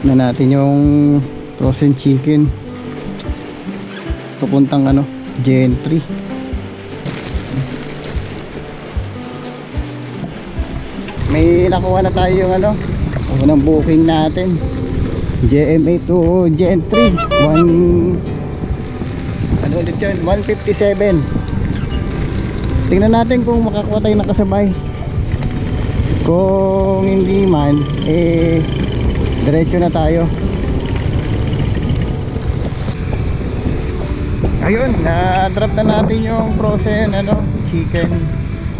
na natin yung frozen chicken papuntang Gentry. May nakuha na tayo yung unang booking natin, GMA to Gentry. 157. Tingnan natin kung makakuha tayo nakasabay. Kung hindi man, diretso na tayo. Ayun, na-drop na natin yung frozen chicken.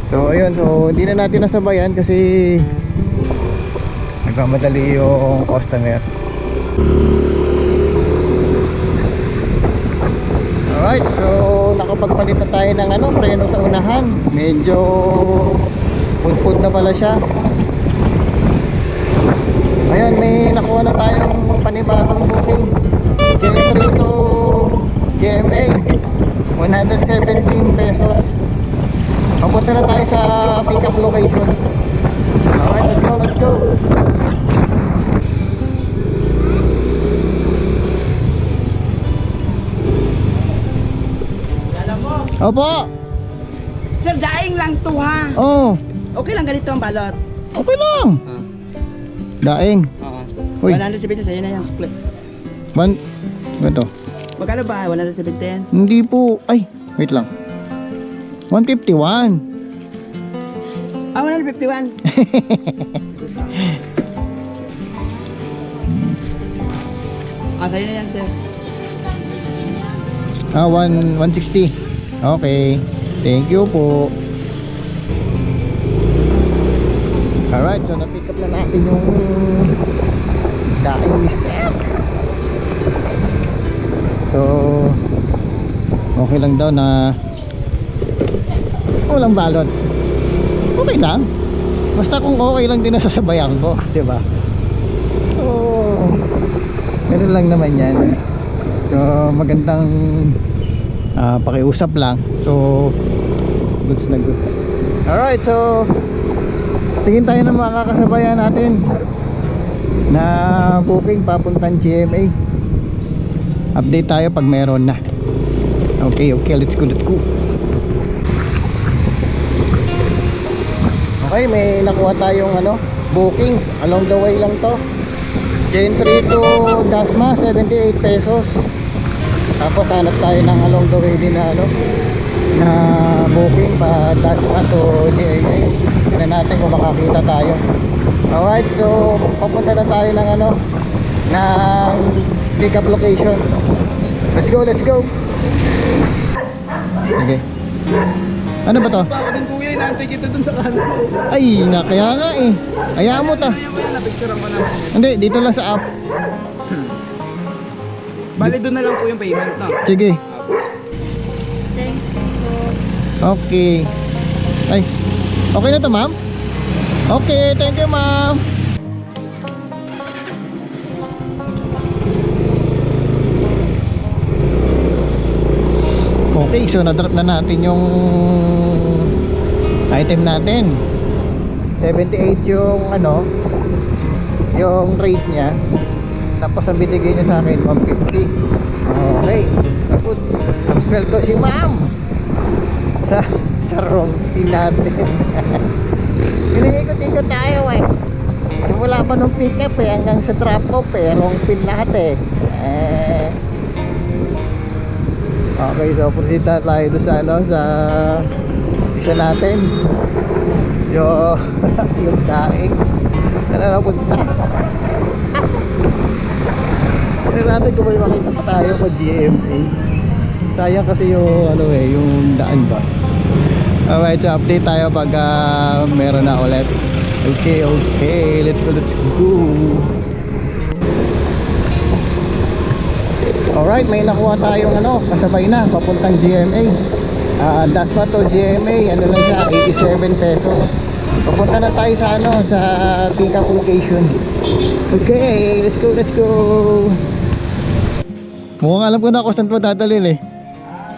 So ayun, so hindi na natin nasabayan kasi nagmamadali yung customer. Alright, so nakapagpalit na tayo ng preno sa unahan. Medyo pud-pud na pala siya. Ayun, may nakuha na tayong panibagong booking, Gentry to GMA, 117 pesos. Papunta na tayo sa pick up location. Alright, let's go. Opo. Sir, daing lang to ha. Oh, Okay lang ganito ang balot. okay lang. Daing. Oo. Uy. 170 sa'yo na yan, sukli. Ito. Magkano ba? 170? Hindi po. Ay, wait lang. 151. 151. Sa'yo na yan, sir. 160. Okay. Thank you po. Alright, so na-pick up na natin yung daing ni Sir. So, okay lang daw na walang balot. Okay lang. Basta kung okay lang din nasasabayan ko, di ba? So, ganun lang naman yan. So, magandang pakiusap lang. So, goods na goods. Alright, so tingin tayo ng mga kakasabayan natin na booking papuntang GMA. Update tayo pag meron na. Okay, let's go. Okay, may nakuha tayong booking. Along the way lang to. Gentry to Dasma, 78 pesos. Tapos hanap tayo ng along the way din na booking pa Dasma to GMA. Tignan natin kung makakita tayo. Alright, so papunta na tayo ng ng pick up location. Let's go. Okay. Ano ba to? Ako din kuya, inaantay kita dun sa kanto. Ay, kaya nga Hayaan mo ta. Napicturean ko na. Hindi, dito lang sa app. Bali doon na lang po yung payment, no? Sige. Okay. Ay, okay na to, ma'am? Okay, thank you, ma'am. Okay, so na-drop na natin yung item natin. 78 yung yung rate niya. Tapos ang binigay niya sa akin 150. Okay. Tapos sweldo si ma'am sa wrong pin natin. Ikot-ikot tayo simula pa nung pick up hanggang sa drop off wrong pin lahat Okay, so proceed na tayo doon sa sa isa natin yung daing. Saan na napunta? Tignan natin kung may makita pa tayo sa GMA. Sayang kasi yung yung daan ba. Alright, so update tayo pag meron na ulit. Okay, let's go. Alright, may nakuha tayong kasabay na papuntang GMA. Dasma to GMA, lang siya, 87 pesos. Papunta na tayo sa sa pick up location. Okay, let's go. Mukhang alam ko na kung saan pa dadalhin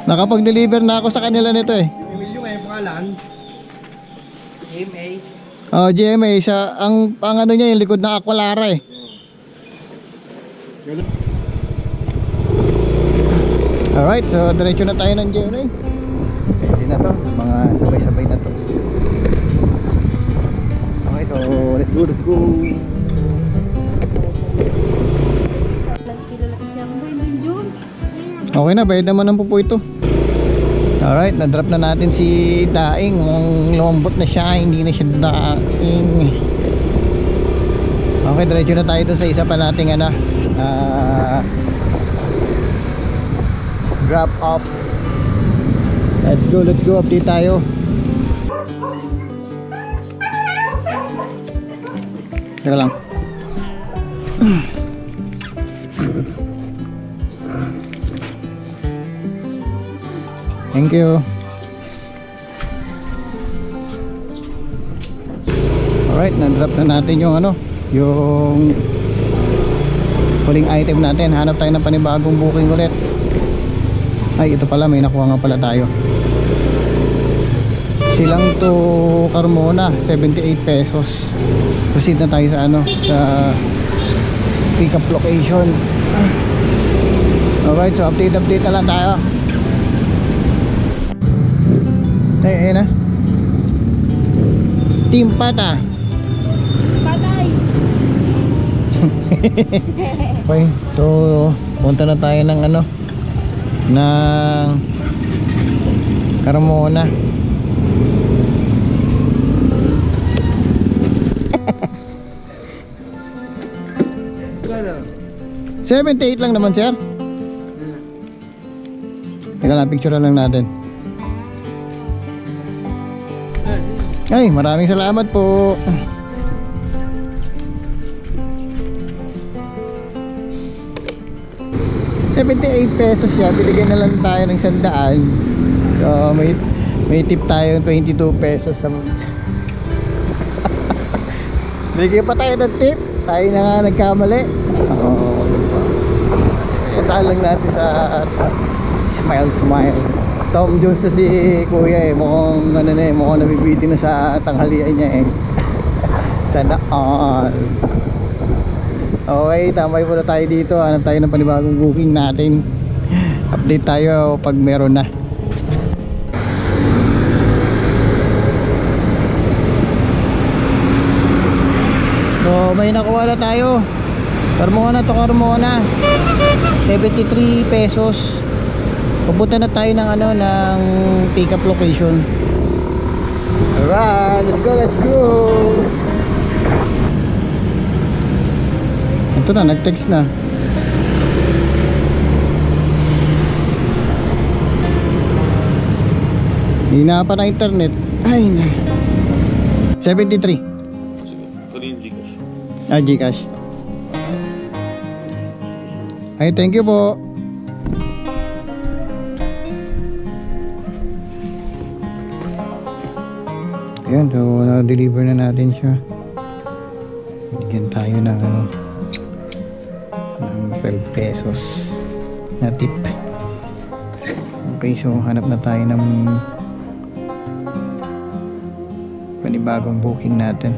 Nakapag-deliver na ako sa kanila nito Emilio, ngayon pangalan. GMA. GMA siya, ang niya yung likod ng Aqualara Alright, so diretso na tayo ng GMA. Pwede na to, mga sabay-sabay na to. Okay, so let's go, let's go. Okay na, bayad naman ang pupo ito. Alright, na-drop na natin si Daing. Kung lumambot na siya, hindi na siya Daing. Okay, diretso na tayo sa isa pa nating ano, drop off. Let's go, update tayo. Teka lang. Thank you. Alright, na-drop na natin yung ano, yung huling item natin. Hanap tayo ng panibagong booking ulit. Ay, ito pala, may nakuha nga pala tayo. Silang to Carmona, 78 pesos. Proceed na tayo sa ano, sa pick up location. Alright, so update na lang tayo. Ay, ayun na. Team Pata. Patay! Okay, so punta na tayo ng ano, ng Carmona. Kala. 78 lang naman, sir. Teka lang, picture lang natin. Ay, maraming salamat po. ₱78 siya, binigyan na lang tayo ng 100. So may tip tayo 22 pesos sa bigyan pa tayo ng tip. Tayo na nga nagkamali. Tayo lang natin sa smile. Tom Jones to si kuya eh. Mukhang ano na eh, mukhang nabibitin na sa tanghalian niya eh. Sana all. Okay, tambay muna tayo dito. Hanap tayo ng panibagong booking natin. Update tayo pag meron na. So may nakuha na tayo. Carmona to Carmona, 73 pesos. Pupunta na tayo ng ano, ng pick up location. Alright, let's go. Ito na, nag-text na. Hindi na pa na internet. Ay, 73. Gcash. Ay, thank you po. Ayan, so na-deliver na natin siya. Bigyan tayo ng ano, ng 12 pesos na tip. Okay, so hanap na tayo ng panibagong booking natin.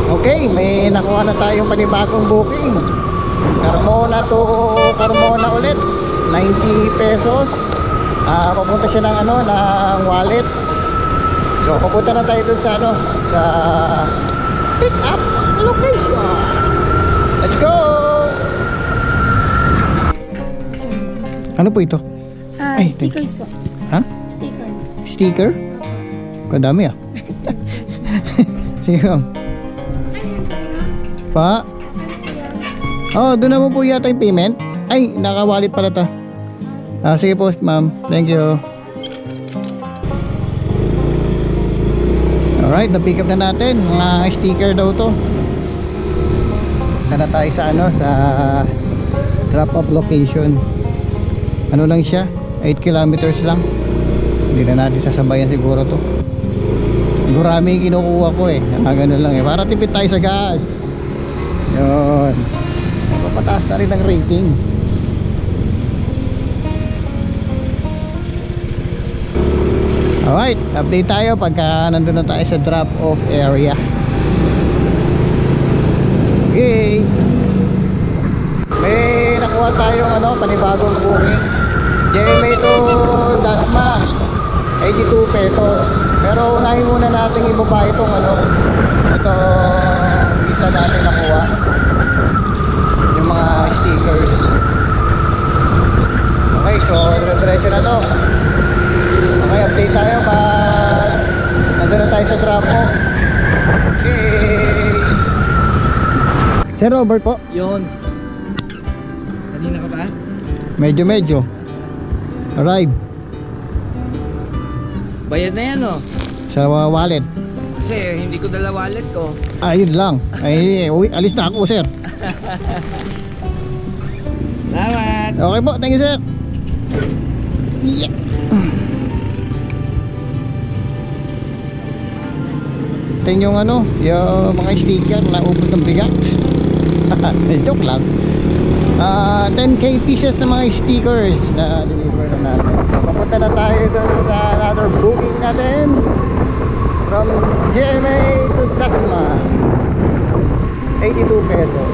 Okay, may nakuha na tayong panibagong booking. Carmona to Carmona ulit, 90 pesos. Papunta siya ng ano, ng wallet. So papunta na tayo dun sa ano, sa pick up sa location. Let's go. Ano po ito? Ay, Stickers po. Ha? Stickers. Sticker? Kadami ah. Sige ma'am. Pa? Oh, doon naman po yata yung payment. Ay, naka-wallet pala to. Sige po ma'am, thank you. Alright, na-pick up na natin. Mga sticker daw to. Punta na tayo sa ano, sa drop off location. Ano lang siya, 8 kilometers lang. Hindi na natin sasabayan siguro to. Gurami yung kinukuha ko eh, nakagano lang eh, para tipid tayo sa gas. Yun, papataas na rin ang rating. Alright, update tayo pagka nandun na tayo sa drop off area. kuha tayong panibagong booking. GMA to Dasma, 82 pesos. Pero unahin muna natin ibaba itong ito isa natin nakuha. Yung mga stickers. Okay, so diretso na to. Okay, update tayo pag nandun na tayo sa drop mo. Okay. Sir Robert po. Yun. Kanina ka ba? Medyo. Arrive. Bayad na yan, oh. Sa wallet. Kasi hindi ko dala wallet ko. Ayun lang. Ay, uwi, alis na ako, sir. Salamat. Okay po, thank you, sir. Yeah. Tingnan yung yung mga sticker na ubod ng bigat. Joke lang. 10k pieces na mga stickers na deliver na natin. So, papunta na tayo doon sa another booking natin from GMA to Dasma, 82 pesos.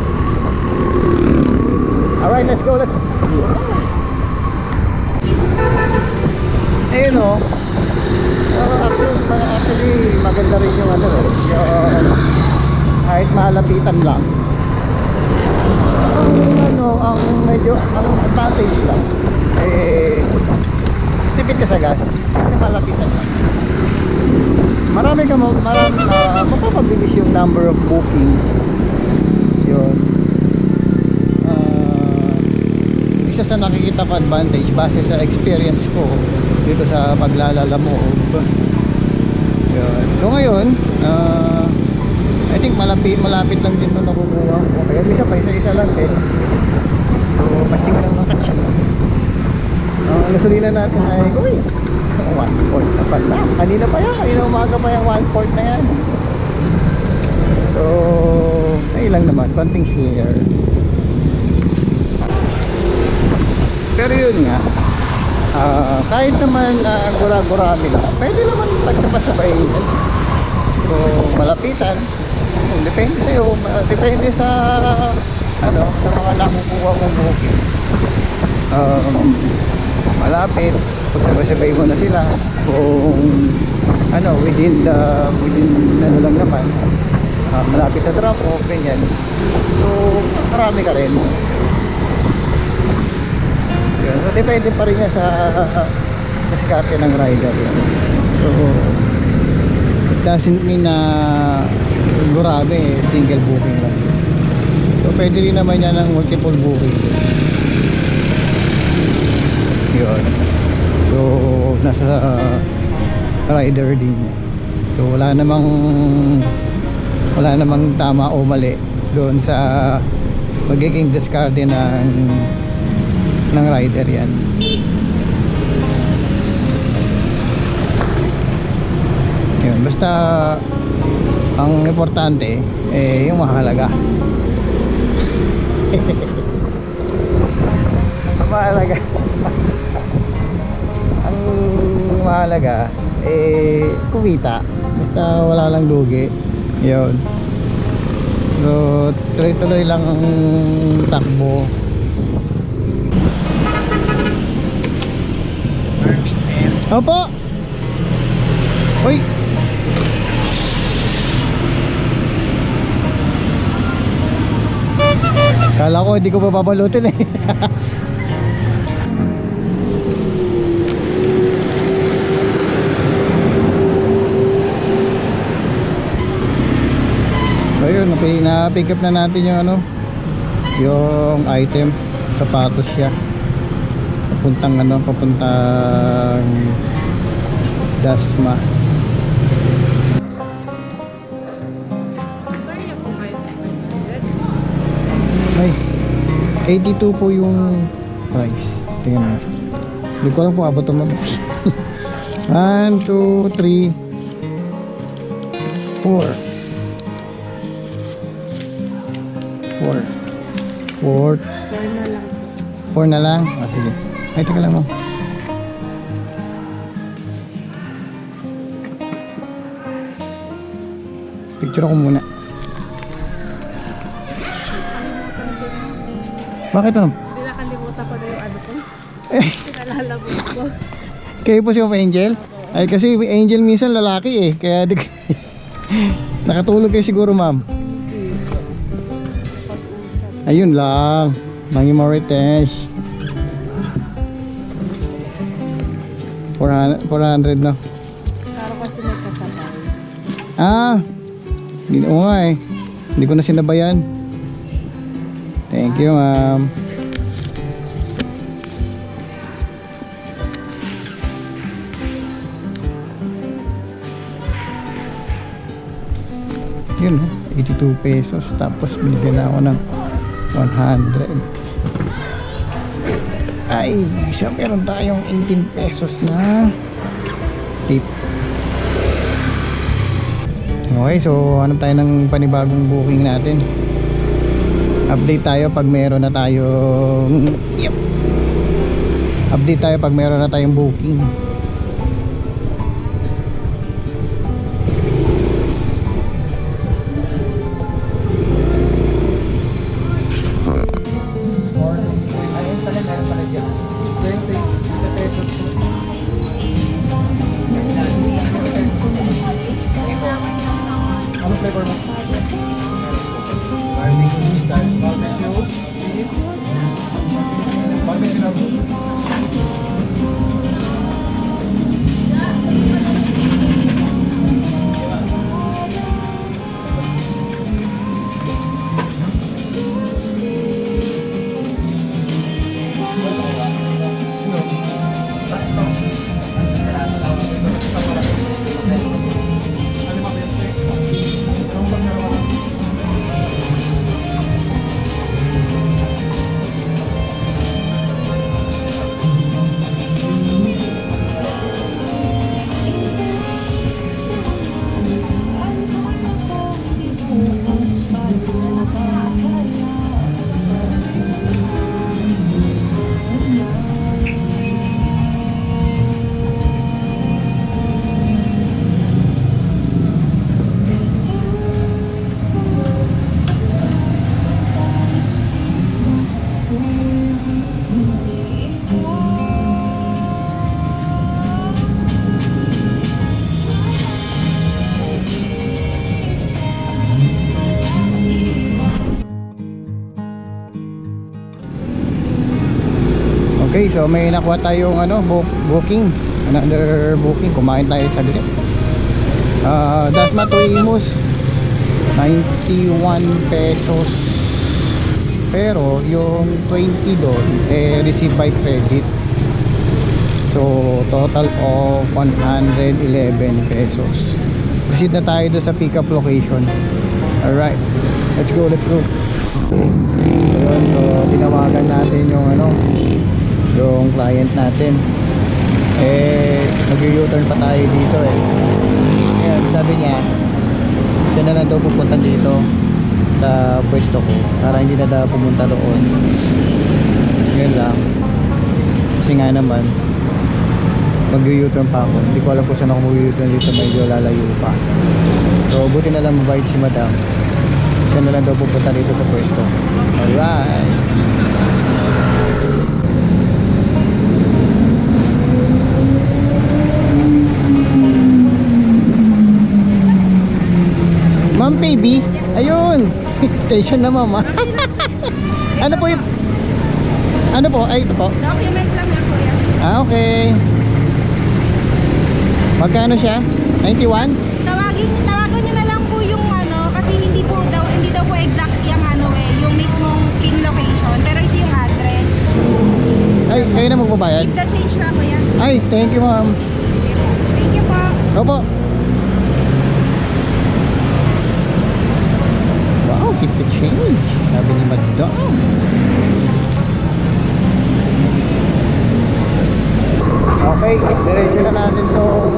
Alright, let's go. Ayun o. Actually maganda rin yung yung kahit malapitan lang. Ang medyo ang advantage lang tipid ka sa gas kasi malapitan lang. Mapapabilis yung number of bookings. Yun. Isa sa nakikita ko advantage base sa experience ko dito sa paglalamoob. Yun. So ngayon, I think malapit lang din nung nakukuha ko. Kaya isa pa, isa lang din. So, kaching lang ng kaching. Ang gasolina natin ay, 1/4 na pala. Kanina umaga pa yung 1/4 na yan. So, ay lang naman, konting share. Pero yun nga, kahit naman gura-gurami lang, pwede naman pagsabay-sabayin. So, malapitan. Depende sa'yo, depende sa sa mga nakukuha mong booking. Malapit, pagsabay-sabay mo na sila. Kung within lang naman, malapit sa drop off, ganyan. So, marami ka rin. Yun. So, depende pa rin yan sa diskarte ng rider. Yan. So, it doesn't mean na grabe, single booking lang. So, pwede rin naman yan ng multiple booking. Yun. So, nasa rider din. So, wala namang tama o mali doon sa magiging diskarte ng rider yan. Yun, basta ang importante yung mahalaga. Mahalaga. Ang mahalaga kumita. Basta wala lang lugi. Yun. So, tuloy-tuloy lang ang takbo. Opo. Uy. Kala ko hindi ko pababalutin eh. So yun, na-pick up na natin yung yung item. Sapatos siya. Papuntang Dasma. Ay, 82 po yung price. Tingnan mo. Hindi ko alam kung abot mo. 1, 2, 3 4 4 na lang. Ah, sige. Ay, teka lang mo. Picture ako muna. Bakit ma'am? Hindi Nalalabog ko. Kayo po si Ma'am Angel? Ay kasi Angel minsan lalaki eh. Kaya di nakatulog kayo siguro ma'am. Ayun lang. Mangi Marites. 400 na. Para kasi may kasabay. Ah, hindi ko nga eh. Hindi ko na sinabayan. Thank you, ma'am. Yun, 82 pesos. Tapos binigyan na ako ng 100. Ay, isa meron tayong 18 pesos na tip. Okay, so hanap tayo ng panibagong booking natin. Update tayo pag meron na tayong update tayo pag meron na tayong booking. Ayun pala, meron pala dyan 20 pesos. Ano flavor mo? Barbecue, cheese, barbecue na po. Okay, so may nakuha tayong booking. Another booking. Kumain tayo sa dito. Dasma to Imus. 91 pesos. Pero yung 20 doon receive by credit. So total of 111 pesos. Proceed na tayo doon sa pick up location. Alright, let's go. Ayun, so tinawagan natin yung yung client natin. Nag-U-turn pa tayo dito eh. Ngayon, sabi niya siya na lang daw pupunta dito sa pwesto ko para hindi na daw pumunta doon. Yun lang. Kasi nga naman mag-U-turn pa ako. Hindi ko alam kung saan ako mag-U-turn dito, medyo lalayo pa. So buti na lang mabait si madam. Siya na lang daw pupunta dito sa pwesto. Alright. Ma'am baby, ayun. Station na mama. Ano po yun? Ano po? Ay, ito po. Document lang na kuya. Ah, okay. Magkano siya? 91? Tawagan nyo na lang po yung kasi hindi daw po exact yung yung mismong pin location, pero ito yung address. Ay, kayo na magbabayad? Keep the change na kuya. Ay, thank you ma'am. Thank you po. Opo. Wow, keep the change. Sabi ni madam. Okay, diretso na natin itong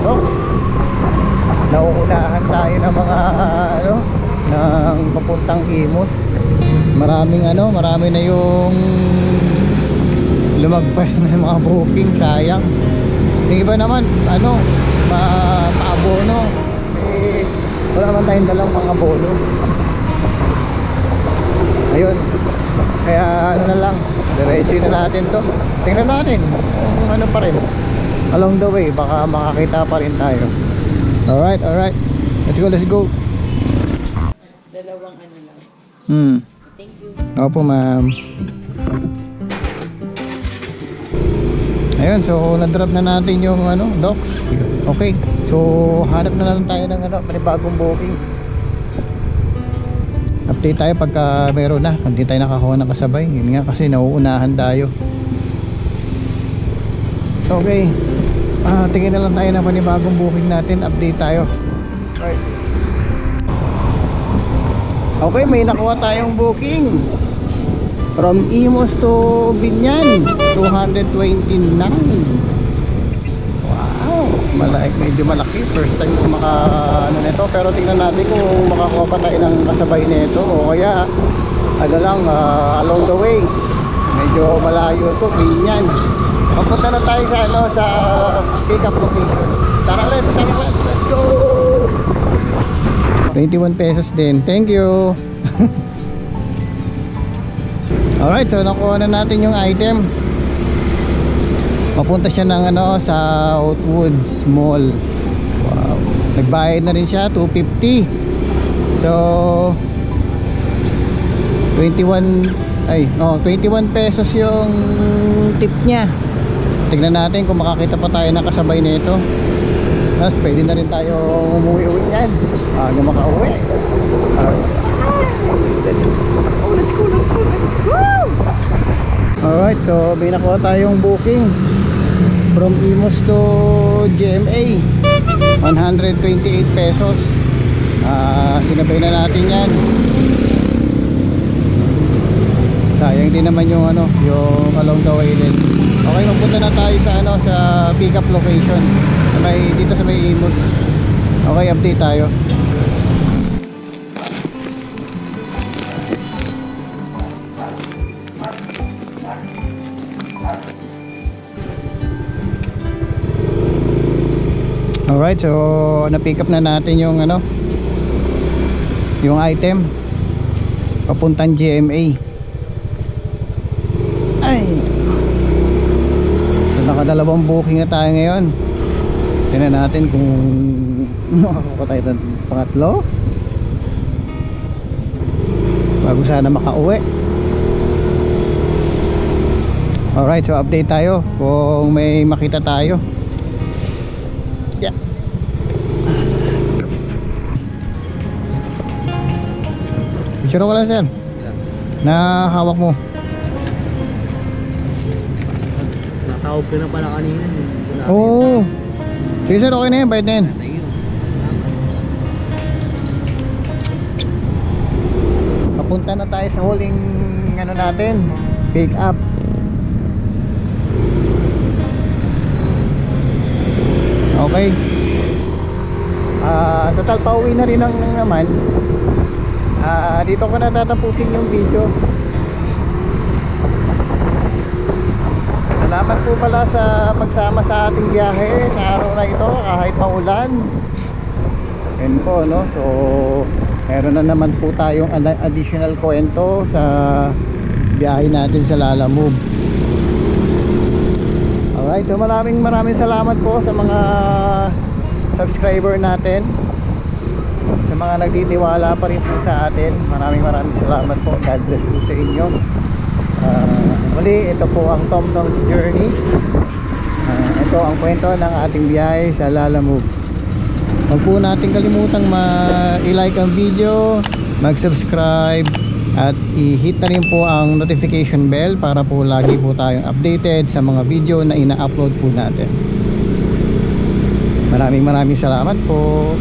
docks. Nauunahan tayo ng mga ng papuntang Imus. Marami na yung lumagpas na yung mga booking, sayang. Yung iba naman, pa-abono. Wala naman tayong dalang mga abono. Ayun. Kaya na lang. Diretso na natin to. Tingnan natin kung ano pa rin. Along the way, baka makakita pa rin tayo. Alright, alright. Let's go, let's go. Dalawang ano lang. Thank you. Opo, ma'am. Ayun, so na-drop na natin yung ano, docks. Okay. So hanap na lang tayo ng ano, panibagong booking. Update tayo pagka meron na. Hindi tayo nakakuha ng kasabay. Yun nga kasi nauunahan tayo. Okay. Tingin na lang tayo ng panibagong booking natin. Update tayo. Okay. Okay, may nakuha tayong booking. From Imus to Binyan, 229. Wow, medyo malaki. First time ko ano nito, pero tingnan natin kung makakuha pa tayo ng kasabay nito o kaya ano lang, along the way. Medyo malayo to, Binyan. Papunta na tayo sa ano, sa pick up location. Tara, let's go. 21 pesos din. Thank you. Alright, so nakuha na natin yung item. Papunta siya ng ano, Southwoods Mall. Wow. Nagbayad na rin siya, 250. So 21 pesos yung tip niya. Tignan natin kung makakita pa tayo na kasabay nito. Tapos pwede na rin tayo umuwi-uwi yan. Ano makauwi. Let's go. Alright, so may nakuha tayong booking from Imus to GMA, 128 pesos. Sinabay na natin yan. Sayang din naman yung ano, yung along the way din. Okay, magpunta na tayo sa ano, sa pick up location. Dito sa may Imus. Okay, update tayo. Alright, so na-pick up na natin yung ano, yung item papuntang GMA. Ay, so nakadalawang booking na tayo ngayon. Tingnan natin kung makakuha tayo ng pangatlo bago sana makauwi. Alright, so update tayo kung may makita tayo. Yeah. Picture ko lang, sir. Na hawak mo. Natawag ko na pala kanina. Oo. Sige, sir, okay na yan. Bayad na yan. Papunta na tayo sa huling ano natin, pick up. Okay. Total pauwi na rin naman. Dito ko na tatapusin yung video. Salamat po pala sa pagsama sa ating biyahe sa araw na ito kahit maulan. Yan po, no? So meron na naman po tayong additional kwento sa biyahe natin sa Lalamove. Alright, so maraming salamat po sa mga subscriber natin, sa mga nagtitiwala pa rin po sa atin. Maraming salamat po. God bless po sa inyo. Muli, ito po ang TomTom's Journeys. Ito ang kwento ng ating biyahe sa Lalamove. Huwag po natin kalimutang i-like ang video, mag-subscribe, at i-hit na rin po ang notification bell para po lagi po tayong updated sa mga video na ina-upload po natin. Maraming salamat po.